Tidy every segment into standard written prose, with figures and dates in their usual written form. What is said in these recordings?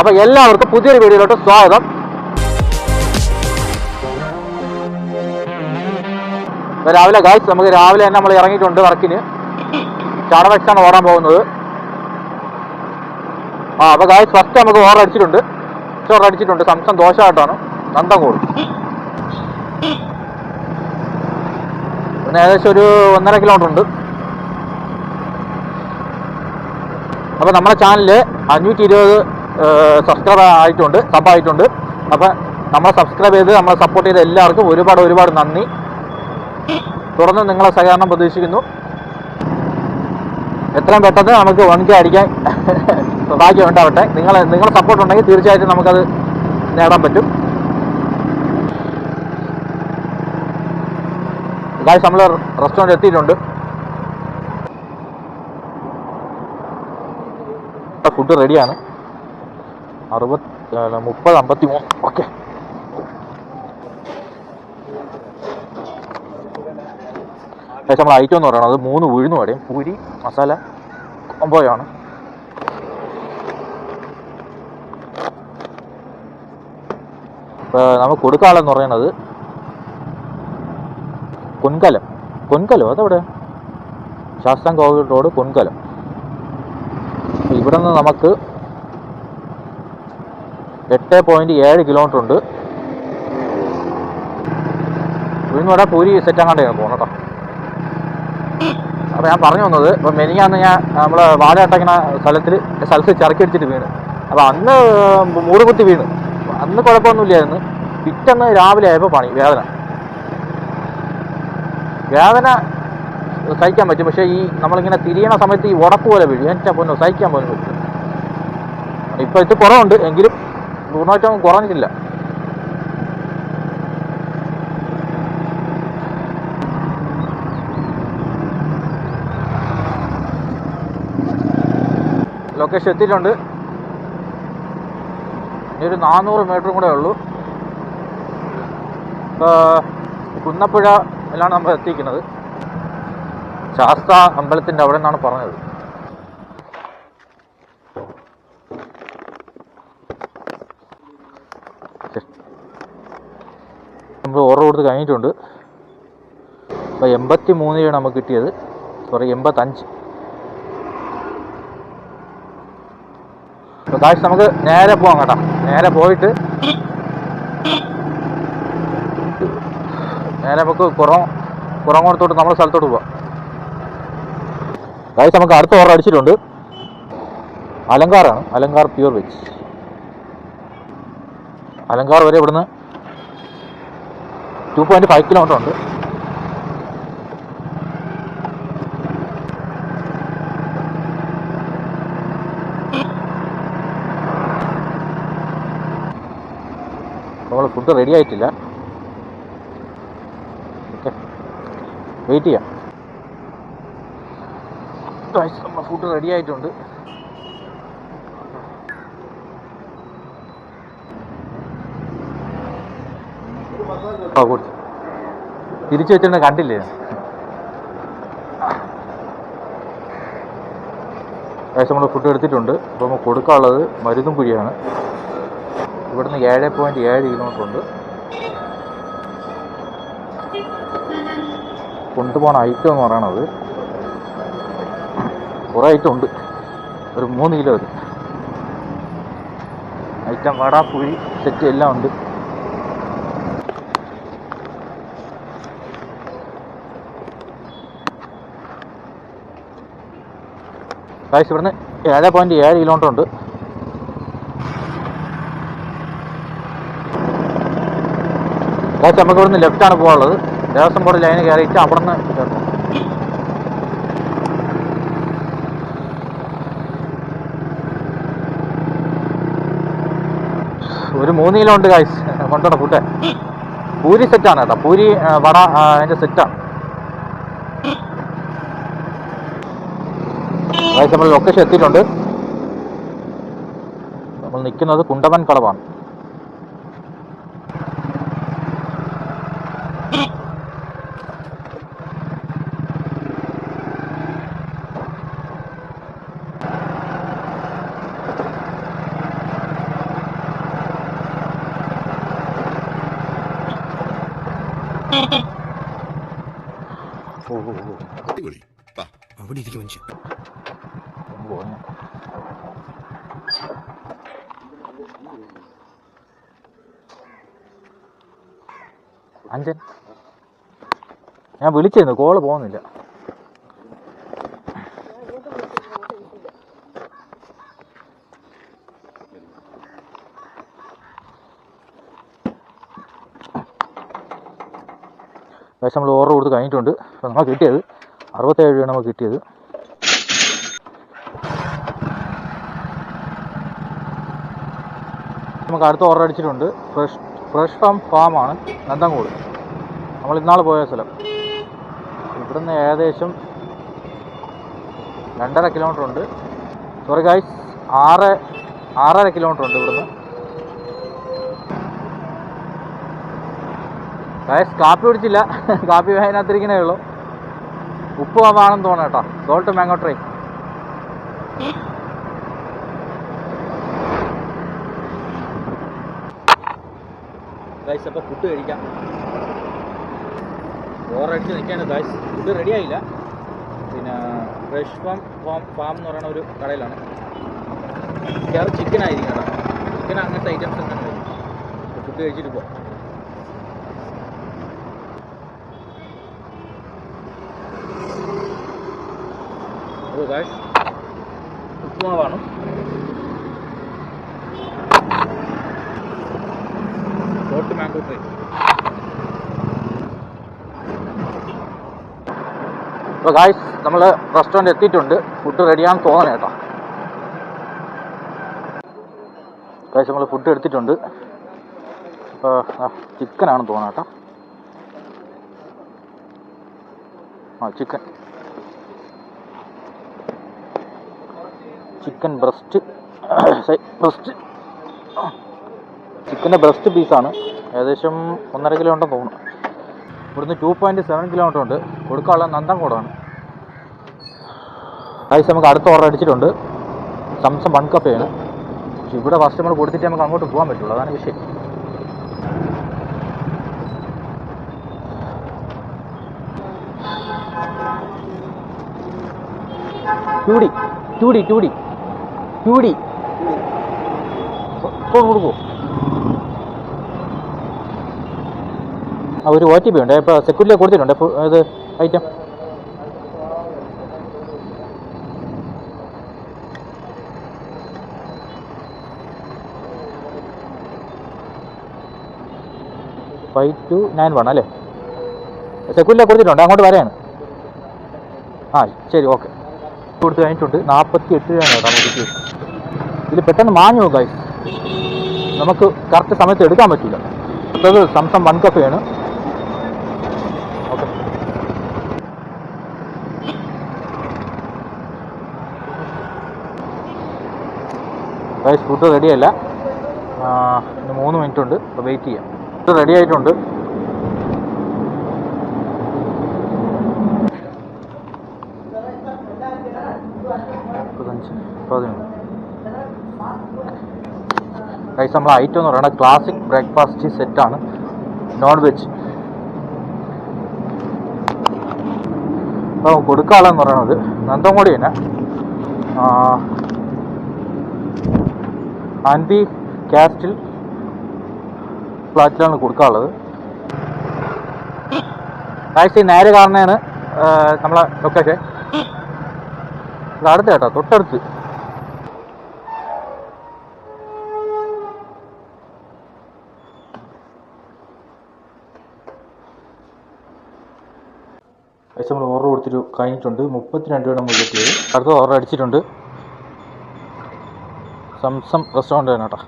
അപ്പോൾ എല്ലാവർക്കും പുതിയൊരു വീഡിയോയിലോട്ട് സ്വാഗതം. രാവിലെ ഗായ്സ് നമുക്ക് രാവിലെ തന്നെ നമ്മൾ ഇറങ്ങിയിട്ടുണ്ട് വർക്കിന്. ചാടവെച്ചാണ് ഓടാൻ പോകുന്നത്. അപ്പോൾ ഗായ്സ് ഫസ്റ്റ് നമുക്ക് ഓറടിച്ചിട്ടുണ്ട് സംസം ദോശമായിട്ടാണ് നന്തംകൂട്. പിന്നെ ഏകദേശം ഒരു 1.5 കിലോമീറ്റർ ഉണ്ട്. അപ്പോൾ നമ്മുടെ ചാനലിൽ 520 സബ്സ്ക്രൈബ് ആയിട്ടുണ്ട്. അപ്പോൾ നമ്മളെ സബ്സ്ക്രൈബ് ചെയ്ത് നമ്മളെ സപ്പോർട്ട് ചെയ്ത എല്ലാവർക്കും ഒരുപാട് നന്ദി. തുടർന്ന് നിങ്ങളെ സഹകരണം പ്രതീക്ഷിക്കുന്നു. എത്രയും പെട്ടെന്ന് നമുക്ക് 1K അടിക്കാൻ ഭാഗ്യം ഉണ്ടാവട്ടെ. നിങ്ങളെ സപ്പോർട്ട് ഉണ്ടെങ്കിൽ തീർച്ചയായിട്ടും നമുക്കത് നേടാൻ പറ്റും. ഗായ്സ് നമ്മൾ റെസ്റ്റോറൻറ്റ് എത്തിയിട്ടുണ്ട്. ഫുഡ് റെഡിയാണ്. 30-53. ഓക്കെ. പക്ഷേ നമ്മൾ ഐറ്റം എന്ന് പറയുന്നത് 3 ഉഴുന്ന് വടയും പൂരി മസാല കോംബോയാണ്. ഇപ്പോൾ നമുക്ക് കൊടുക്കാനുള്ളതെന്ന് പറയുന്നത് കൊൻകലം അതെവിടെ? ശാസ്താംകോവിൽ റോഡ് കൊൻകലം. ഇവിടെ നിന്ന് നമുക്ക് 8.7 കിലോമീറ്റർ ഉണ്ട്. ഉഴുന്ന് വട പൂരി സെറ്റാങ്ങാണ്ടാണ് പോകുന്നത് കേട്ടോ. അപ്പോൾ ഞാൻ പറഞ്ഞു വന്നത്, ഇപ്പോൾ മെനിഞ്ഞാന്ന് നമ്മൾ വാഴയട്ടങ്ങനെ സ്ഥലത്ത് ചിറക്കടിച്ചിട്ട് വീണ്. അപ്പോൾ അന്ന് മൂടുകുത്തി വീണ്. അന്ന് കുഴപ്പമൊന്നുമില്ലായിരുന്നു. പിറ്റന്ന് രാവിലെ ആയപ്പോൾ വേദന സഹിക്കാൻ പറ്റും. പക്ഷേ ഈ നമ്മളിങ്ങനെ തിരിയണ സമയത്ത് ഈ ഉടപ്പ് പോലെ വീഴും. എൻ്റെ പൊന്നോ സഹിക്കാൻ പോലും പറ്റും. ഇപ്പോൾ ഇത് കുറവുണ്ട്, എങ്കിലും പൂർണ്ണമായിട്ടും കുറഞ്ഞിട്ടില്ല. ലൊക്കേഷൻ എത്തിയിട്ടുണ്ട്. ഇനി ഒരു 400 മീറ്ററും കൂടെ ഉള്ളൂ. കുന്നപ്പുഴ എല്ലാം നമ്മൾ എത്തിക്കുന്നത്. ശാസ്ത അമ്പലത്തിൻ്റെ അവിടെ നിന്നാണ് പറഞ്ഞത്. നമ്മൾ ഓർഡർ കൊടുത്ത് കഴിഞ്ഞിട്ടുണ്ട്. അപ്പോൾ 83 നമുക്ക് കിട്ടിയത്. 85. അപ്പോൾ കാശ് നമുക്ക് നേരെ പോകാം കേട്ടോ. നേരെ പോയിട്ട് നമുക്ക് കുറങ്ങോടത്തോട്ട് നമ്മുടെ സ്ഥലത്തോട്ട് പോവാം. കാശ് നമുക്ക് അടുത്ത ഓർഡർ അടിച്ചിട്ടുണ്ട്. അലങ്കാറാണ്. Alankar pure veg. അലങ്കാർ വരെ ഇവിടുന്ന് 2.5 കിലോമീറ്റർ ഉണ്ട്. നമ്മൾ ഫുഡ് റെഡി ആയിട്ടില്ല. ഓക്കെ, വെയിറ്റ് ചെയ്യാം. നമ്മൾ ഫുഡ് റെഡി ആയിട്ടുണ്ട്. കൊടുത്തു തിരിച്ചു വെച്ചിട്ട് കണ്ടില്ലേ? നമ്മൾ ഫുഡ് എടുത്തിട്ടുണ്ട്. അപ്പോൾ നമുക്ക് കൊടുക്കാനുള്ളത് മരുതുംകുഴിയാണ്. ഇവിടുന്ന് 7.7 കിലോമീറ്റർ ഉണ്ട്. കൊണ്ടുപോകണ ഐറ്റം എന്ന് പറയണത് കുറേ ഐറ്റം ഉണ്ട്. ഒരു 3 കിലോ വരും ഐറ്റം. വട പുഴി സെറ്റ് എല്ലാം ഉണ്ട്. ഗായ്സ് ഇവിടുന്ന് 7.7 കിലോമീറ്റർ ഉണ്ട്. ഗായ്സ് നമുക്ക് ഇവിടുന്ന് ലെഫ്റ്റാണ് പോകാനുള്ളത്. ദേവസ്വം ബോർഡ് ലൈന് കയറിയിട്ട് അവിടെ നിന്ന് കയറണം. ഒരു 3 കിലോ ഉണ്ട് ഗായ്സ് കൊണ്ടുപോകണം ഫുഡ്. പൂരി സെറ്റാണ് കേട്ടോ. പൂരി വട അതിൻ്റെ സെറ്റാണ്. ഗായ്സ് നമ്മൾ ലൊക്കേഷൻ എത്തിയിട്ടുണ്ട്. നമ്മൾ നിൽക്കുന്നത് കുണ്ടവൻ കളവാണ്. അടിപൊളി അവിടെ ഇരിക്കും മനുഷ്യൻ. അഞ്ചൻ ഞാൻ വിളിച്ചിരുന്നു, കോള് പോകുന്നില്ല. പക്ഷെ നമ്മൾ ഓർഡർ കൊടുത്ത് കഴിഞ്ഞിട്ടുണ്ട്. അപ്പോൾ നമുക്ക് കിട്ടിയത് 67 രൂപയാണ് നമുക്ക് കിട്ടിയത്. നമുക്ക് അടുത്ത ഓർഡർ അടിച്ചിട്ടുണ്ട്. ഫ്രഷ് ഫാമാണ് നന്തൻകോട്. നമ്മൾ ഇന്നാൾ പോയ സ്ഥലം. ഇവിടുന്ന് ഏകദേശം 2.5 കിലോമീറ്റർ ഉണ്ട്. സോറി ഗൈസ്, 6.5 കിലോമീറ്റർ ഉണ്ട് ഇവിടുന്ന്. ഗൈസ് കാപ്പി കുടിച്ചില്ല, കാപ്പി അതിനകത്തിരിക്കണേ ഉള്ളൂ. ഉപ്പ് ആണെന്ന് തോന്നണം കേട്ടോ. Salt mango try. ഗൈസ് അപ്പോൾ ഫുഡ് കഴിക്കാം. ഓറടിച്ച് നിൽക്കുകയാണ് ഗൈസ്. ഫുഡ് റെഡി ആയില്ല. പിന്നെ ഫ്രഷ് ഫാം എന്ന് പറയുന്ന ഒരു കടയിലാണ്. ചിക്കൻ ആയിരിക്കും കേട്ടോ. ചിക്കൻ അങ്ങനത്തെ ഐറ്റംസ് ഒക്കെ ഉണ്ട്. ഫുഡ് കഴിച്ചിട്ട് പോവാം. ഗൈസ് ഉപ്പുമാവാണ്. Salt mango try. അപ്പോൾ ഗൈസ് നമ്മൾ റെസ്റ്റോറൻറ്റ് എത്തിയിട്ടുണ്ട്. ഫുഡ് റെഡിയാണെന്ന് തോന്നണം കേട്ടോ. ഗൈസ് നമ്മൾ ഫുഡ് എടുത്തിട്ടുണ്ട്. അപ്പോൾ ചിക്കനാണെന്ന് തോന്നണം കേട്ടോ. ചിക്കൻ ബ്രസ്റ്റ് ചിക്കൻ്റെ ബ്രസ്റ്റ് പീസാണ്. ഏകദേശം 1.5 കിലോ ഉണ്ടെന്ന് തോന്നുന്നു. ഇവിടുന്ന് 2.7 കിലോമീറ്റർ ഉണ്ട്. കൊടുക്കാനുള്ള നന്തൻകോടാണ്. ഗൈസ് നമുക്ക് അടുത്ത ഓർഡർ അടിച്ചിട്ടുണ്ട്. സംസം ബൺ കഫേയാണ്. പക്ഷെ ഇവിടെ ഫസ്റ്റ് നമ്മൾ കൊടുത്തിട്ട് നമുക്ക് അങ്ങോട്ട് പോകാൻ പറ്റുള്ളൂ, അതാണ് വിഷയം. ടൂടി കൊടുക്കൂ. ഒരു OTP ഉണ്ട്. ഇപ്പോൾ സെക്യൂരിറ്റിയിൽ കൊടുത്തിട്ടുണ്ട് ഇത് ഐറ്റം. ഫൈവ് 291 അല്ലേ? സെക്യൂരിറ്റിയിൽ കൊടുത്തിട്ടുണ്ട്. അങ്ങോട്ട് വരെയാണ്. ശരി, ഓക്കെ. കൊടുത്ത് കഴിഞ്ഞിട്ടുണ്ട്. 48 രൂപയാണ് കേട്ടോ നമുക്ക്. ഇതിൽ പെട്ടെന്ന് മാഞ്ഞു പോകും ഗൈസ്. നമുക്ക് കറക്റ്റ് സമയത്ത് എടുക്കാൻ പറ്റില്ല. അടുത്തത് സംസം ബൺ കഫേയാണ്. ഓക്കെ. ഗൈസ് ഫുഡ് റെഡിയല്ല. ഇനി 3 മിനിറ്റ് ഉണ്ട്. അപ്പോൾ വെയിറ്റ് ചെയ്യാം. ഫുഡ് റെഡി ആയിട്ടുണ്ട്. ഗൈസ് നമ്മൾ ഐറ്റം എന്ന് പറയുന്നത് ക്ലാസിക് ബ്രേക്ക്ഫാസ്റ്റ് സെറ്റാണ്. Non veg. അപ്പോൾ കൊടുക്കാനുള്ളതെന്ന് പറയുന്നത് നന്തൻകോടി തന്നെ ആൻറ്റി കാസ്റ്റിൽ ഫ്ലാറ്റിലാണ് കൊടുക്കാനുള്ളത്. ഗൈസ് ഈ നേരെ കാണുന്നതാണ് നമ്മളെ ലൊക്കേഷൻ. ഇത് അടുത്ത് കേട്ടോ, തൊട്ടടുത്ത്. ഗൈസ് നമ്മൾ ഓർഡർ കൊടുത്തിട്ട് കഴിഞ്ഞിട്ടുണ്ട്. 32 രൂപ നമ്മൾ കിട്ടിയത്. അടുത്ത ഓർഡർ അടിച്ചിട്ടുണ്ട്. സംസം റെസ്റ്റോറൻറ്റ് തന്നെ കേട്ടോ.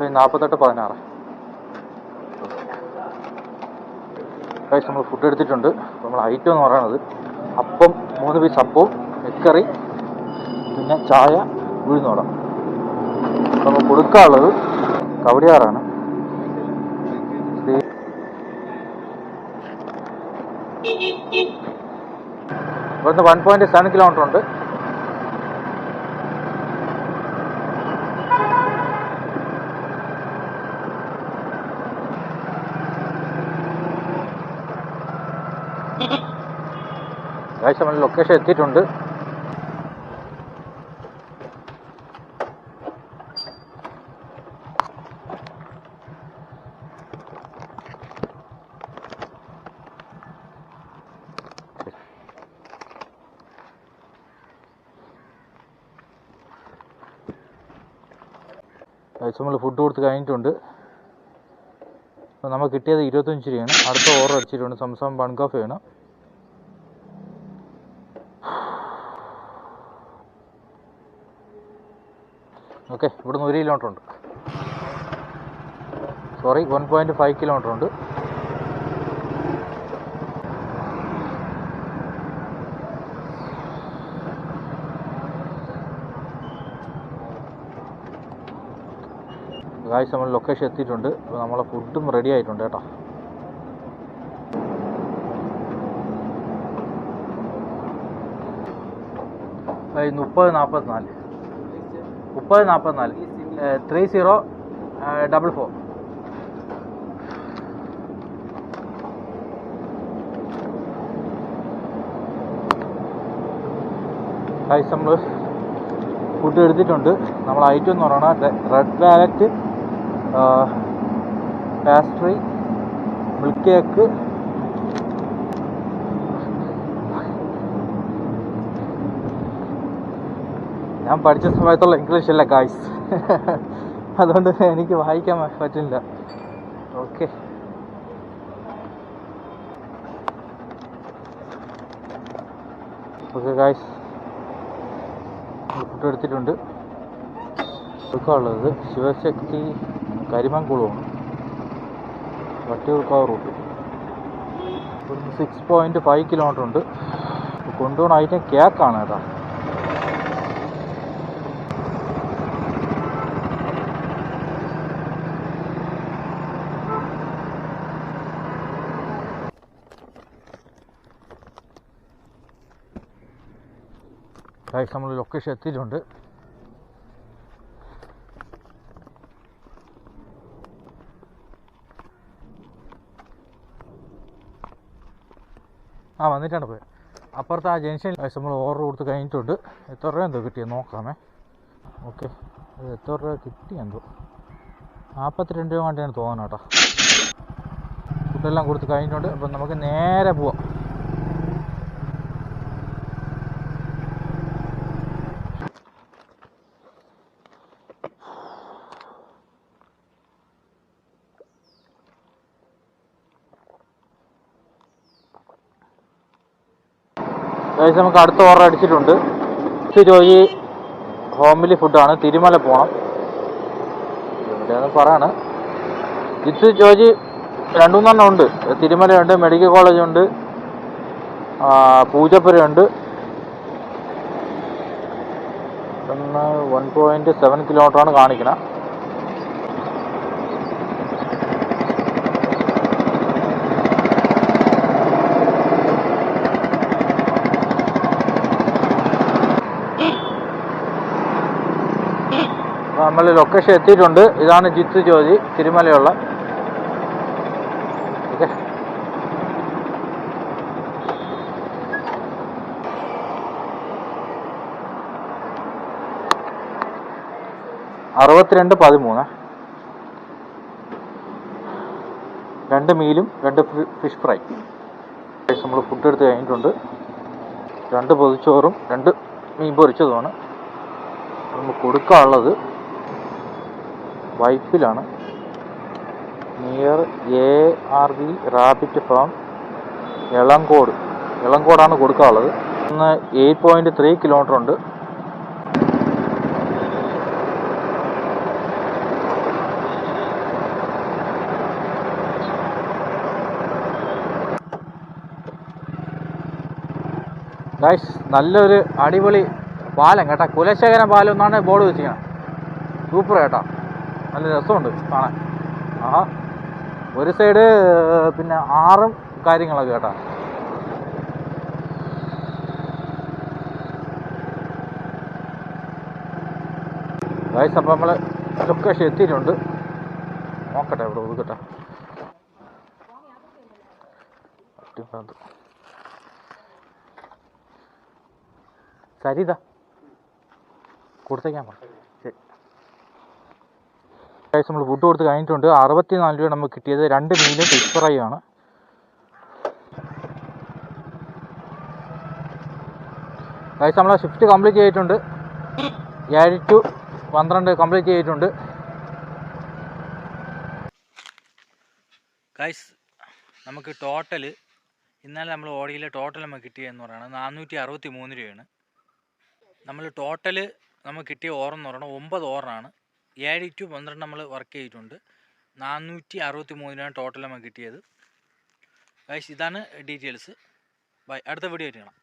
$48.16. ഗൈസ് നമ്മൾ ഫുഡ് എടുത്തിട്ടുണ്ട്. നമ്മൾ ഐറ്റം എന്ന് പറയുന്നത് അപ്പം, 3 പീസ് അപ്പവും എക്കറി, പിന്നെ ചായ, ഉഴുന്നോട. നമ്മൾ കൊടുക്കാനുള്ളത് കവടിയാറാണ്. ഇവിടുന്ന് 1.7 കിലോമീറ്റർ ഉണ്ട്. നമ്മൾ ലൊക്കേഷൻ എത്തിയിട്ടുണ്ട്. നമ്മൾ ഫുഡ് കൊടുത്ത് കഴിഞ്ഞിട്ടുണ്ട്. അപ്പോൾ നമുക്ക് കിട്ടിയത് 25 രൂപയാണ്. അടുത്ത ഓർഡർ അടിച്ചിട്ടുണ്ട്. സംസം ബൺ കോഫിയാണ്. ഓക്കെ, ഇവിടുന്ന് 1 കിലോമീറ്റർ ഉണ്ട്. സോറി, 1.5 കിലോമീറ്റർ ഉണ്ട്. ഗായ്സ്, നമ്മൾ ലൊക്കേഷൻ എത്തിയിട്ടുണ്ട്. അപ്പോൾ നമ്മളെ ഫുഡും റെഡി ആയിട്ടുണ്ട് കേട്ടോ. ഗായ്സ് 3044 3044 ഗായ്സ്, നമ്മൾ ഫുഡ് എടുത്തിട്ടുണ്ട്. നമ്മൾ ഐറ്റം എന്ന് പറയുന്നത് red velvet, pastry, milk cake, ഞാൻ പഠിച്ച സമയത്തുള്ള ഇംഗ്ലീഷ് അല്ല ഗായ്സ്, അതുകൊണ്ട് എനിക്ക് വായിക്കാൻ പറ്റില്ല. ഓക്കെ, ഓക്കെ ഗായ്സ്, ഫുഡ് എടുത്തിട്ടുണ്ട്. എടുക്കാനുള്ളത് ശിവശക്തി കരിമംകുളമാണ്, വട്ടിയൂർക്കാവ് റൂട്ട്. ഇവിടുന്ന് 6.5 കിലോമീറ്റർ ഉണ്ട്. കൊണ്ടുപോകുന്ന ഐറ്റം കേക്കാണ് കേട്ടോ. ഗായ്സ്, നമ്മൾ ലൊക്കേഷൻ എത്തിയിട്ടുണ്ട്. വന്നിട്ടാണ് പോയത്. അപ്പുറത്ത് ആ ജംഗ്ഷനിൽ നമ്മൾ ഓർഡർ കൊടുത്ത് കഴിഞ്ഞിട്ടുണ്ട്. എത്ര രൂപ എന്തോ കിട്ടിയത് നോക്കാമേ. ഓക്കെ, എത്ര രൂപ കിട്ടിയെന്തോ 42 രൂപ വേണ്ടിയാണ് തോന്നുന്നത് കേട്ടോ. ഫുഡെല്ലാം കൊടുത്ത് കഴിഞ്ഞിട്ടുണ്ട്. അപ്പം നമുക്ക് നേരെ പോവാം. നമുക്ക് അടുത്ത ഓർഡർ അടിച്ചിട്ടുണ്ട്. ജോയി ഹോംലി ഫുഡാണ്. തിരുമല പോകണം. എവിടെയാണെന്ന് പറയാണ്. ജിത്തു ജോജി 2-3 ഉണ്ട്. തിരുമലയുണ്ട്, മെഡിക്കൽ കോളേജുണ്ട്, പൂജപ്പുരയുണ്ട്. 1.7 കിലോമീറ്ററാണ് കാണിക്കുന്നത്. നമ്മൾ ലൊക്കേഷൻ എത്തിയിട്ടുണ്ട്. ഇതാണ് ജിത്തു ജ്യോതി തിരുമലയുള്ള. ഓക്കെ, $62.13 2 മീലും 2 ഫിഷ് ഫ്രൈ. നമ്മൾ ഫുഡ് എടുത്ത് കഴിഞ്ഞിട്ടുണ്ട്. 2 പൊതിച്ചോറും 2 മീൻ പൊരിച്ചതുമാണ് നമുക്ക് കൊടുക്കാനുള്ളത്. വൈപ്പിലാണ്, നിയർ ARV റാബിറ്റ് ഫാം, എളങ്കോടാണ് കൊടുക്കാനുള്ളത്. 8.3 കിലോമീറ്റർ ഉണ്ട്. ഗൈസ്, നല്ലൊരു അടിപൊളി പാലം കേട്ടോ. കുലശേഖരം പാലം എന്നാണ് ബോർഡ് വെച്ചിരിക്കുന്നത്. സൂപ്പർ കേട്ടോ, നല്ല രസമുണ്ട് കാണാൻ. ഒരു സൈഡ് പിന്നെ ആറും കാര്യങ്ങളൊക്കെ കേട്ടോ. ഗൈസ് അപ്പോൾ നമ്മൾ ലൊക്കേഷൻ എത്തിയിട്ടുണ്ട്. നോക്കട്ടെ ഇവിടെ ഒതുക്കട്ടെ. സരിത കൊടുത്തേക്കാൻ പറഞ്ഞു. ശരി ഗൈസ്, നമ്മൾ ഫുഡ് കൊടുത്ത് കഴിഞ്ഞിട്ടുണ്ട്. 64 രൂപ നമുക്ക് കിട്ടിയത്. 2 മീലും ഫിഷ് ഫ്രൈ ആണ്. ഗൈസ് നമ്മൾ ഷിഫ്റ്റ് കംപ്ലീറ്റ് ചെയ്തിട്ടുണ്ട്. 7 to 12 കംപ്ലീറ്റ് ചെയ്തിട്ടുണ്ട്. ഗൈസ് നമുക്ക് ടോട്ടൽ ഇന്നലെ നമ്മൾ ഓടിയിലെ ടോട്ടൽ നമുക്ക് കിട്ടിയതെന്ന് പറയുന്നത് 463 രൂപയാണ്. നമ്മൾ ടോട്ടൽ നമുക്ക് കിട്ടിയ ഓറെന്ന് പറയുന്നത് 9 ഓറാണ്. 7 to 12 നമ്മൾ വർക്ക് ചെയ്തിട്ടുണ്ട്. 463 രൂപയാണ് ടോട്ടൽ നമുക്ക് കിട്ടിയത്. ഗൈസ് ഇതാണ് ഡീറ്റെയിൽസ്. ബൈ, അടുത്ത വീഡിയോ ആയിട്ട് കാണാം.